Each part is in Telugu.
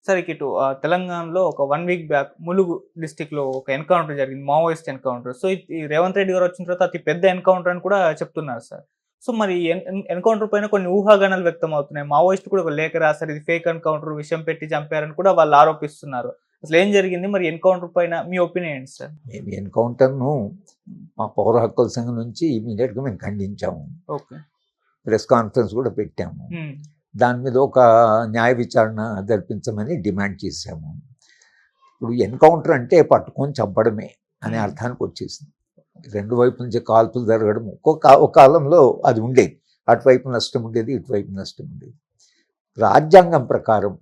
సరే ఇటు తెలంగాణలో ఒక 1 వీక్ బ్యాక్ ములుగు డిస్ట్రిక్ట్‌లో ఒక ఎన్‌కౌంటర్ జరిగింది. Maoist encounter. సో, ఈ రేవంత్ రెడ్డి గారు వచ్చిన తర్వాత అతి పెద్ద ఎన్‌కౌంటర్ అని కూడా చెప్తున్నారు సార్. సో, మరి ఎన్‌కౌంటర్ పైన కొన్ని ఊహాగానాలు వ్యక్తమవుతున్నాయి. మావోయిస్టులు కూడా ఒక లేఖ రాసారు. ఇది ఫేక్ ఎన్‌కౌంటర్, విషం పెట్టి చంపారని కూడా వాళ్ళు ఆరోపిస్తున్నారు. అసలు ఏం జరిగింది? మరి ఎన్‌కౌంటర్ పైన మీ ఒపీనియన్ ఏంటి సార్? మేము ఎన్కౌంటర్ను మా పౌర హక్కుల సంఘం నుంచి ఇమీడియట్గా మేము ఖండించాము. ఓకే. ప్రెస్ కాన్ఫరెన్స్ కూడా పెట్టాము. దాని మీద ఒక న్యాయ విచారణ జరిపించమని డిమాండ్ చేశాము. ఇప్పుడు ఎన్కౌంటర్ అంటే పట్టుకొని చంపడమే అనే అర్థానికి వచ్చేసింది. రెండు వైపు నుంచి కాల్పులు జరగడం ఒక కాలంలో అది ఉండేది. అటువైపు నష్టం ఉండేది, ఇటువైపు నష్టం ఉండేది. రాజ్యాంగం ప్రకారం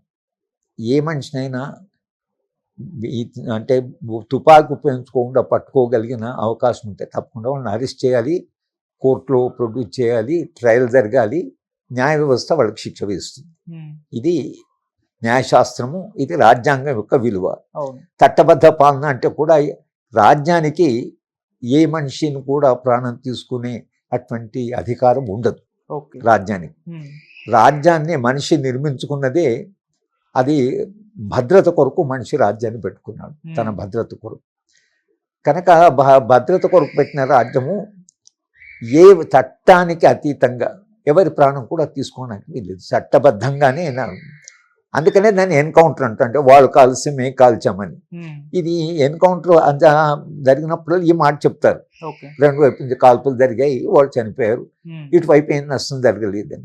ఏ మనిషినైనా అంటే తుపాకీ ఉపయోగించుకోకుండా పట్టుకోగలిగిన అవకాశం ఉంటే తప్పకుండా వాళ్ళని అరెస్ట్ చేయాలి, కోర్టులో ప్రొడ్యూస్ చేయాలి, ట్రయల్ జరగాలి, న్యాయ వ్యవస్థ వాళ్ళకి శిక్ష వేస్తుంది. ఇది న్యాయశాస్త్రము, ఇది రాజ్యాంగం యొక్క విలువ. చట్టబద్ధ పాలన అంటే కూడా రాజ్యానికి ఏ మనిషిని కూడా ప్రాణం తీసుకునే అటువంటి అధికారం ఉండదు రాజ్యానికి. రాజ్యాన్ని మనిషి నిర్మించుకున్నదే, అది భద్రత కొరకు మనిషి రాజ్యాన్ని పెట్టుకున్నాడు, తన భద్రత కొరకు. కనుక భద్రత కొరకు పెట్టిన రాజ్యము ఏ చట్టానికి అతీతంగా ఎవరి ప్రాణం కూడా తీసుకోవడానికి వీల్లేదు, చట్టబద్ధంగానే. అందుకనే దాన్ని ఎన్కౌంటర్ అంటే వాళ్ళు కాల్సి మేము కాల్చామని. ఇది ఎన్కౌంటర్ జరిగినప్పుడు ఈ మాట చెప్తారు, రెండు వైపు నుంచి కాల్పులు జరిగాయి, వాళ్ళు చనిపోయారు, ఇటువైపు ఏం నష్టం జరగలేదని.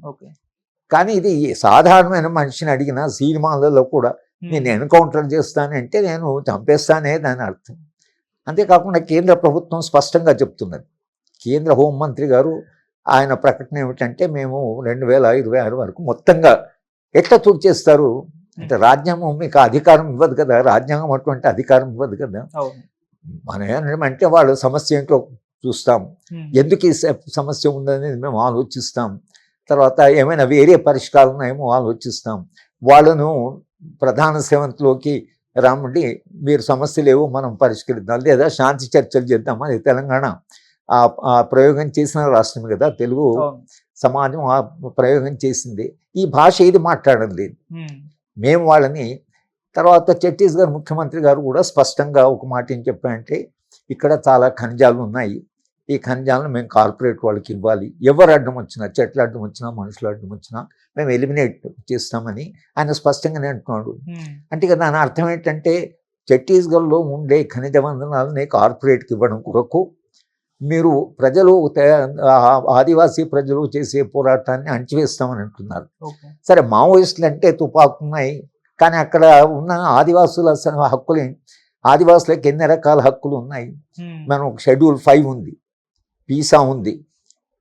కానీ ఇది సాధారణమైన మనిషిని అడిగిన సినిమాలలో కూడా నేను ఎన్కౌంటర్ చేస్తానంటే నేను చంపేస్తానే దాని అర్థం. అంతేకాకుండా కేంద్ర ప్రభుత్వం స్పష్టంగా చెప్తున్నది. కేంద్ర హోంమంత్రి గారు ఆయన ప్రకటన ఏమిటంటే, మేము 2026 వరకు మొత్తంగా ఎట్లా చేస్తారు అంటే, రాజ్యాంగం మీకు అధికారం ఇవ్వదు కదా, రాజ్యాంగం అటువంటి అధికారం ఇవ్వదు కదా. మనం ఏమంటే వాళ్ళ సమస్య ఏంటో చూస్తాం, ఎందుకు ఈ సమస్య ఉందనేది మేము ఆలోచిస్తాం, తర్వాత ఏమైనా వేరే పరిష్కారాలు ఉన్నాయేమో ఆలోచిస్తాం, వాళ్ళను ప్రధాన సేవంలోకి రాముడి మీరు సమస్యలు ఏవో మనం పరిష్కరిద్దాం, లేదా శాంతి చర్చలు చేద్దాం. అది తెలంగాణ ఆ ప్రయోగం చేసిన రాష్ట్రం కదా, తెలుగు సమాజం ఆ ప్రయోగం చేసింది. ఈ భాష ఏది మాట్లాడడం లేదు. మేము వాళ్ళని తర్వాత ఛత్తీస్గఢ్ ముఖ్యమంత్రి గారు కూడా స్పష్టంగా ఒక మాట ఏం చెప్పారంటే, ఇక్కడ చాలా ఖనిజాలు ఉన్నాయి, ఈ ఖనిజాలను మేము కార్పొరేట్ వాళ్ళకి ఇవ్వాలి, ఎవరు అడ్డం వచ్చినా, చెట్లు అడ్డం వచ్చినా, మనుషులు అడ్డం వచ్చినా మేము ఎలిమినేట్ చేస్తామని ఆయన స్పష్టంగానే అంటున్నాడు. అంటే కదా దాని అర్థం ఏంటంటే, ఛత్తీస్గఢ్లో ఉండే ఖనిజ వనరులని కార్పొరేట్కి ఇవ్వడం కొరకు మీరు ప్రజలు, ఆదివాసీ ప్రజలు చేసే పోరాటాన్ని అణచివేస్తామని అంటున్నారు. సరే, మావోయిస్టులు అంటే తుపాకున్నాయి, కానీ అక్కడ ఉన్న ఆదివాసుల హక్కులు, ఆదివాసులకు ఎన్ని రకాల హక్కులు ఉన్నాయి. మనం షెడ్యూల్ 5 ఉంది, పీసా ఉంది,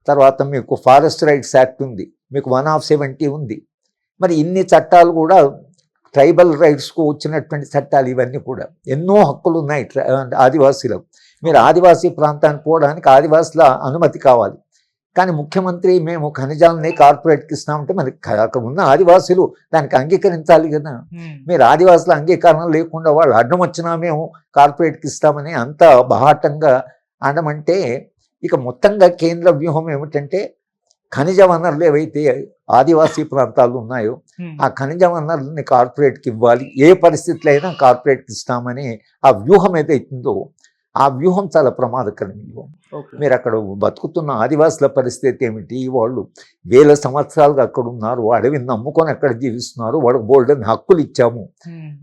తర్వాత మీకు ఫారెస్ట్ రైట్స్ యాక్ట్ ఉంది, మీకు 1/70 ఉంది. మరి ఇన్ని చట్టాలు కూడా ట్రైబల్ రైట్స్కు వచ్చినటువంటి చట్టాలు, ఇవన్నీ కూడా ఎన్నో హక్కులు ఉన్నాయి ఆదివాసీలకు. మీరు ఆదివాసీ ప్రాంతానికి పోవడానికి ఆదివాసుల అనుమతి కావాలి, కానీ ముఖ్యమంత్రి మేము ఖనిజాలని కార్పొరేట్కి ఇస్తామంటే మరి అక్కడ ఉన్న ఆదివాసులు దానికి అంగీకరించాలి కదా. మీరు ఆదివాసుల అంగీకారం లేకుండా వాళ్ళు అడ్డం వచ్చినా మేము కార్పొరేట్కి ఇస్తామని అంత బహాటంగా అనమంటే, ఇక మొత్తంగా కేంద్ర వ్యూహం ఏమిటంటే, ఖనిజ వనరులు ఏవైతే ఆదివాసీ ప్రాంతాలు ఉన్నాయో ఆ ఖనిజ వనరులని కార్పొరేట్కి ఇవ్వాలి, ఏ పరిస్థితుల్లో అయినా కార్పొరేట్కి ఇస్తామని ఆ వ్యూహం ఏదైతుందో ఆ వ్యూహం చాలా ప్రమాదకరం వ్యూహం. మీరు అక్కడ బతుకుతున్న ఆదివాసుల పరిస్థితి ఏమిటి, వాళ్ళు వేల సంవత్సరాలుగా అక్కడ ఉన్నారు, అడవిని నమ్ముకొని అక్కడ జీవిస్తున్నారు, వాళ్ళకి బోల్డెన్ హక్కులు ఇచ్చాము,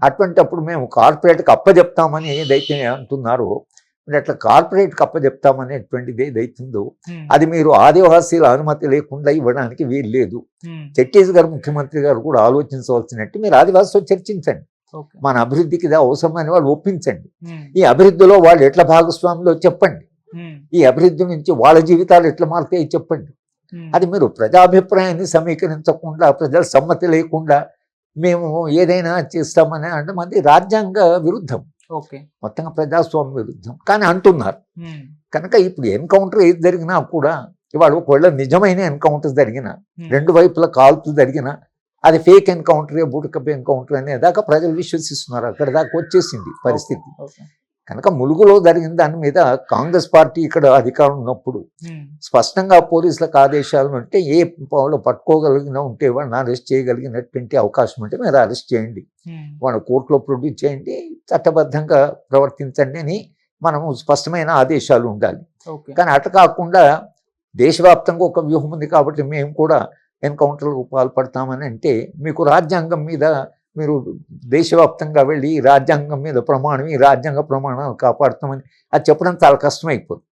అటువంటిప్పుడు మేము కార్పొరేట్కి అప్పచెప్తామని ఏదైతే అంటున్నారో, మీరు అట్లా కార్పొరేట్కి అప్పచెప్తామనేటువంటిది ఏదైతుందో అది మీరు ఆదివాసీల అనుమతి లేకుండా ఇవ్వడానికి వీలు లేదు. ఛత్తీస్గఢ్ ముఖ్యమంత్రి గారు కూడా ఆలోచించవలసినట్టు, మీరు ఆదివాసులతో చర్చించండి, మన అభివృద్ధికి ఇది అవసరమని వాళ్ళు ఒప్పించండి, ఈ అభివృద్ధిలో వాళ్ళు ఎట్లా భాగస్వాములో చెప్పండి, ఈ అభివృద్ధి నుంచి వాళ్ళ జీవితాలు ఎట్లా మారుతాయి చెప్పండి. అది మీరు ప్రజాభిప్రాయాన్ని సమీకరించకుండా, ప్రజల సమ్మతి లేకుండా మేము ఏదైనా చేస్తామని అంటే అది రాజ్యాంగ విరుద్ధం, మొత్తంగా ప్రజాస్వామ్య విరుద్ధం కానీ అంటున్నారు. కనుక ఇప్పుడు ఎన్కౌంటర్ ఏది జరిగినా కూడా, ఇవాళ ఒకవేళ నిజమైన ఎన్కౌంటర్ జరిగిన, రెండు వైపుల కాల్పులు జరిగిన, అది ఫేక్ ఎన్కౌంటర్, బూటకప్ ఎన్కౌంటర్ అనేదాకా ప్రజలు విశ్వసిస్తున్నారు. అక్కడ దాకా వచ్చేసింది పరిస్థితి. కనుక ములుగులో జరిగిన దాని మీద కాంగ్రెస్ పార్టీ ఇక్కడ అధికారం ఉన్నప్పుడు స్పష్టంగా పోలీసులకు ఆదేశాలు ఉంటే ఏ వాళ్ళు పట్టుకోగలిగిన ఉంటే వాళ్ళని అరెస్ట్ చేయగలిగినటువంటి అవకాశం ఉంటే మీరు అరెస్ట్ చేయండి, వాళ్ళ కోర్టులో ప్రొడ్యూస్ చేయండి, చట్టబద్ధంగా ప్రవర్తించండి అని మనము స్పష్టమైన ఆదేశాలు ఉండాలి. కానీ అటు కాకుండా దేశవ్యాప్తంగా ఒక వ్యూహం ఉంది కాబట్టి మేము కూడా ఎన్కౌంటర్లకు పాల్పడతామని అంటే మీకు రాజ్యాంగం మీద మీరు దేశవ్యాప్తంగా వెళ్ళి ఈ రాజ్యాంగం మీద ప్రమాణం, ఈ రాజ్యాంగ ప్రమాణాలు కాపాడుతామని అది చెప్పడం చాలా కష్టమైపోతుంది.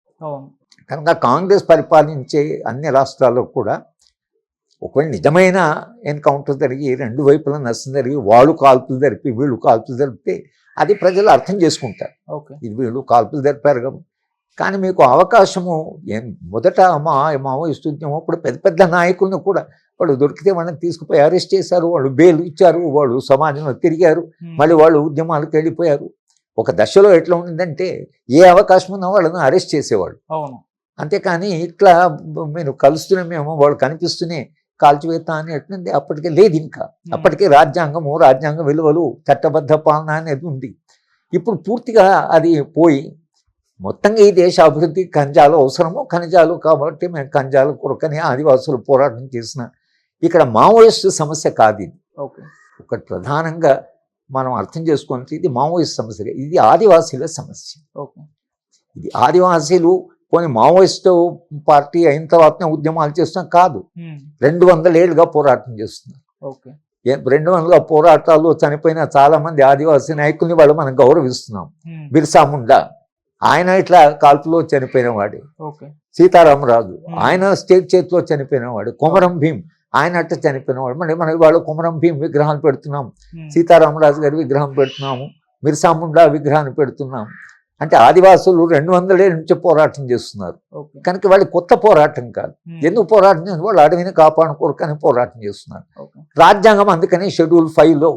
కనుక కాంగ్రెస్ పరిపాలించే అన్ని రాష్ట్రాల్లో కూడా ఒకవేళ నిజమైన ఎన్కౌంటర్ జరిగి రెండు వైపులా నష్టం జరిగి వాళ్ళు కాల్పులు జరిపి వీళ్ళు కాల్పులు జరిపితే అది ప్రజలు అర్థం చేసుకుంటారు, ఇది వీళ్ళు కాల్పులు జరిపారు. కానీ మీకు అవకాశము మొదట మావోయిస్టు ఉద్యమం అప్పుడు పెద్ద పెద్ద నాయకులను కూడా వాళ్ళు దొరికితే వాళ్ళని తీసుకుపోయి అరెస్ట్ చేశారు, వాళ్ళు బెయిల్ ఇచ్చారు, వాళ్ళు సమాజంలో తిరిగారు, మళ్ళీ వాళ్ళు ఉద్యమాలకు వెళ్ళిపోయారు. ఒక దశలో ఎట్లా ఉండిందంటే ఏ అవకాశం ఉన్నా వాళ్ళని అరెస్ట్ చేసేవాళ్ళు. అంతేకాని ఇట్లా మీరు కలుస్తూనే మేము వాళ్ళు కనిపిస్తూనే కాల్చివేత అని ఎట్లుంది అప్పటికే లేదు. ఇంకా అప్పటికే రాజ్యాంగము, రాజ్యాంగ విలువలు, చట్టబద్ధ పాలన అనేది ఉంది. ఇప్పుడు పూర్తిగా అది పోయి మొత్తంగా ఈ దేశ అభివృద్ధి ఖనిజాలు అవసరము, ఖనిజాలు కాబట్టి మేము ఖనిజాల కొరకని ఆదివాసులు పోరాటం చేసిన ఇక్కడ మావోయిస్టు సమస్య కాదు ఇది. ఒకటి ప్రధానంగా మనం అర్థం చేసుకుంటే ఇది మావోయిస్ట్ సమస్య, ఇది ఆదివాసీల సమస్య. ఇది ఆదివాసీలు కొన్ని మావోయిస్టు పార్టీ అయిన తర్వాత ఉద్యమాలు చేస్తున్నాం కాదు, 200 ఏళ్ళుగా పోరాటం చేస్తున్నారు. 200 పోరాటాలు చనిపోయిన చాలా మంది ఆదివాసీ నాయకుల్ని వాళ్ళు మనం గౌరవిస్తున్నాం. బిర్సా ముండా ఆయన ఇట్లా కాల్పులో చనిపోయిన వాడు, సీతారామరాజు ఆయన స్టేట్ చేతిలో చనిపోయిన వాడు, కొమరం భీం ఆయన అట్ట చనిపోయిన వాడు. మళ్ళీ మనం వాళ్ళు కొమరం భీం విగ్రహాలు పెడుతున్నాం, సీతారామరాజు గారి విగ్రహం పెడుతున్నాము, బిర్సా ముండా విగ్రహాన్ని పెడుతున్నాం. అంటే ఆదివాసులు 200 ఏళ్ళ నుంచి పోరాటం చేస్తున్నారు. కనుక వాళ్ళు కొత్త పోరాటం కాదు. ఎందుకు పోరాటం చేస్తున్నారు? వాళ్ళు అడవిని కాపాడుకోరకని పోరాటం చేస్తున్నారు. రాజ్యాంగం అందుకని షెడ్యూల్ 5లో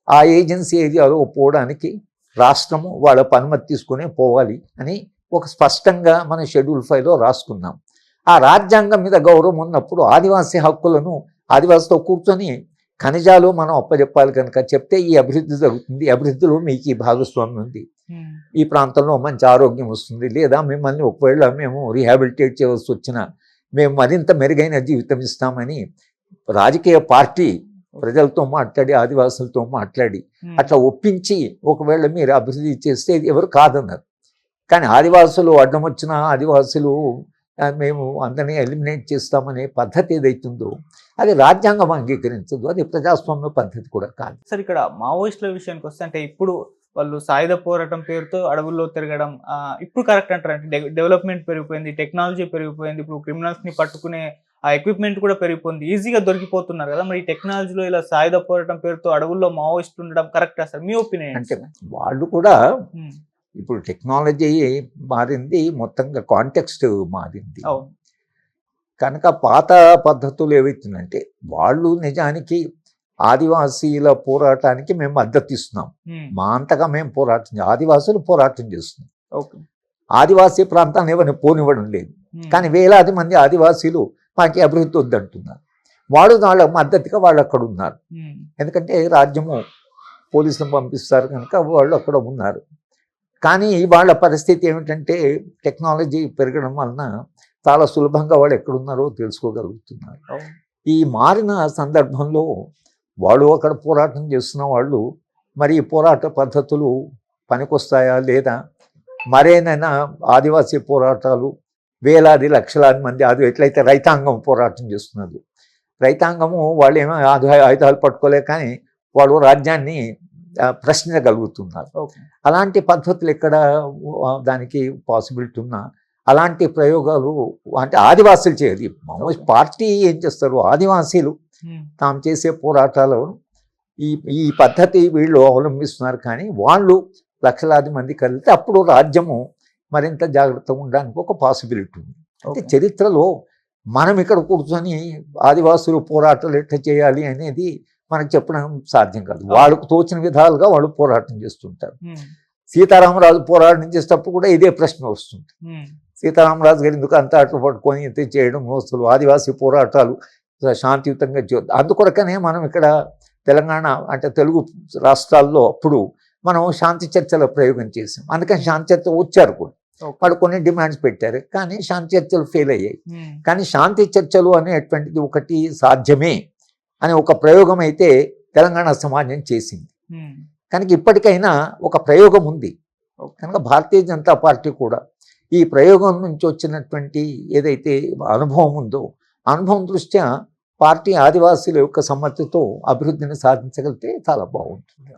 ఆ ఏజెన్సీ ఏరియాలో పోవడానికి రాష్ట్రము వాళ్ళ అనుమతి తీసుకునే పోవాలి అని ఒక స్పష్టంగా మన షెడ్యూల్ 5లో రాసుకున్నాం. ఆ రాజ్యాంగం మీద గౌరవం ఉన్నప్పుడు ఆదివాసీ హక్కులను ఆదివాసితో కూర్చొని ఖనిజాలు మనం అప్పచెప్పాలి. కనుక చెప్తే ఈ అభివృద్ధి జరుగుతుంది, అభివృద్ధిలో మీకు ఈ భాగస్వామ్యం ఉంది, ఈ ప్రాంతంలో మంచి ఆరోగ్యం వస్తుంది, లేదా మిమ్మల్ని ఒకవేళ మేము రీహాబిలిటేట్ చేయవలసి వచ్చినా మేము మరింత మెరుగైన జీవితం ఇస్తామని రాజకీయ పార్టీ ప్రజలతో మాట్లాడి ఆదివాసులతో మాట్లాడి అట్లా ఒప్పించి ఒకవేళ మీరు అభివృద్ధి చేస్తే ఎవరు కాదన్నారు. కానీ ఆదివాసులు అడ్డం వచ్చిన ఆదివాసులు మేము అందరినీ ఎలిమినేట్ చేస్తామనే పద్ధతి ఏదైతుందో అది రాజ్యాంగం అంగీకరించదు, అది ప్రజాస్వామ్య పద్ధతి కూడా కాదు. సార్ ఇక్కడ మావోయిస్టుల విషయానికి వస్తే అంటే ఇప్పుడు వాళ్ళు సాయుధ పోరాటం పేరుతో అడవుల్లో తిరగడం ఇప్పుడు కరెక్ట్ అంటారు? అంటే డెవలప్మెంట్ పెరిగిపోయింది, టెక్నాలజీ పెరిగిపోయింది, ఇప్పుడు క్రిమినల్స్ ని పట్టుకునే ఆ ఎక్విప్మెంట్ కూడా పెరిగిపోయింది, ఈజీగా దొరికిపోతున్నారు కదా. మరి ఈ టెక్నాలజీలో ఇలా సాయుధ పోరాటం పేరుతో అడవుల్లో మావోయిస్టులు ఉండడం కరెక్ట్ సార్? మీ ఒపీనియన్ అంటే వాళ్ళు కూడా ఇప్పుడు టెక్నాలజీ మారింది, మొత్తంగా కాంటెక్స్ట్ మారింది. కనుక పాత పద్ధతులు ఏవైతుందంటే వాళ్ళు నిజానికి ఆదివాసీల పోరాటానికి మేము మద్దతు ఇస్తున్నాం, మా అంతగా మేము పోరాటం ఆదివాసులు పోరాటం చేస్తున్నాం. ఆదివాసీ ప్రాంతాన్ని ఎవరిని పోనివ్వడం లేదు. కానీ వేలాది మంది ఆదివాసీలు మాకు అభివృద్ధి వద్దంటున్నారు. వాళ్ళు వాళ్ళ మద్దతుగా వాళ్ళు అక్కడ ఉన్నారు. ఎందుకంటే రాజ్యము పోలీసులను పంపిస్తారు కనుక వాళ్ళు అక్కడ ఉన్నారు. కానీ వాళ్ళ పరిస్థితి ఏమిటంటే టెక్నాలజీ పెరగడం వలన చాలా సులభంగా వాళ్ళు ఎక్కడున్నారో తెలుసుకోగలుగుతున్నారు. ఈ మారిన సందర్భంలో వాళ్ళు అక్కడ పోరాటం చేస్తున్న వాళ్ళు మరి ఈ పోరాట పద్ధతులు పనికొస్తాయా లేదా, మరేనైనా ఆదివాసీ పోరాటాలు వేలాది లక్షలాది మంది అది ఎట్లయితే రైతాంగం పోరాటం చేస్తున్నారు, రైతాంగము వాళ్ళు ఏమో ఆయుధాలు పట్టుకోలే కానీ వాళ్ళు రాజ్యాన్ని ప్రశ్నించగలుగుతున్నారు. అలాంటి పద్ధతులు ఎక్కడ దానికి పాసిబిలిటీ ఉన్నా అలాంటి ప్రయోగాలు అంటే ఆదివాసులు చేయదు. మామూలు పార్టీ ఏం చేస్తారు, ఆదివాసీలు తాము చేసే పోరాటాలు ఈ పద్ధతి వీళ్ళు అవలంబిస్తున్నారు. కానీ వాళ్ళు లక్షలాది మంది కలిగితే అప్పుడు రాజ్యము మరింత జాగ్రత్తగా ఉండడానికి ఒక పాసిబిలిటీ ఉంది. అంటే చరిత్రలో మనం ఇక్కడ కూర్చొని ఆదివాసులు పోరాటాలు ఎట్లా చేయాలి అనేది మనకు చెప్పడం సాధ్యం కాదు. వాళ్ళకు తోచిన విధాలుగా వాళ్ళు పోరాటం చేస్తుంటారు. సీతారామరాజు పోరాటం చేసేటప్పుడు కూడా ఇదే ప్రశ్న వస్తుంది, సీతారామరాజు గారు ఎందుకు అంత అట్లు పట్టుకొని ఇంత చేయడం, అసలు ఆదివాసీ పోరాటాలు శాంతియుతంగా అందుకొరకనే మనం ఇక్కడ తెలంగాణ అంటే తెలుగు రాష్ట్రాల్లో అప్పుడు మనం శాంతి చర్చల ప్రయోగం చేసాం. అందుకని శాంతి చర్చ వచ్చారు కూడా. వాళ్ళు కొన్ని డిమాండ్స్ పెట్టారు, కానీ శాంతి చర్చలు ఫెయిల్ అయ్యాయి. కానీ శాంతి చర్చలు అనేటువంటిది ఒకటి సాధ్యమే అనే ఒక ప్రయోగం అయితే తెలంగాణ సమాజం చేసింది. కనుక ఇప్పటికైనా ఒక ప్రయోగం ఉంది. కనుక భారతీయ జనతా పార్టీ కూడా ఈ ప్రయోగం నుంచి వచ్చినటువంటి ఏదైతే అనుభవం ఉందో, అనుభవం దృష్ట్యా పార్టీ ఆదివాసీల యొక్క సమ్మతితో అభివృద్ధిని సాధించగలిగితే చాలా బాగుంటుంది.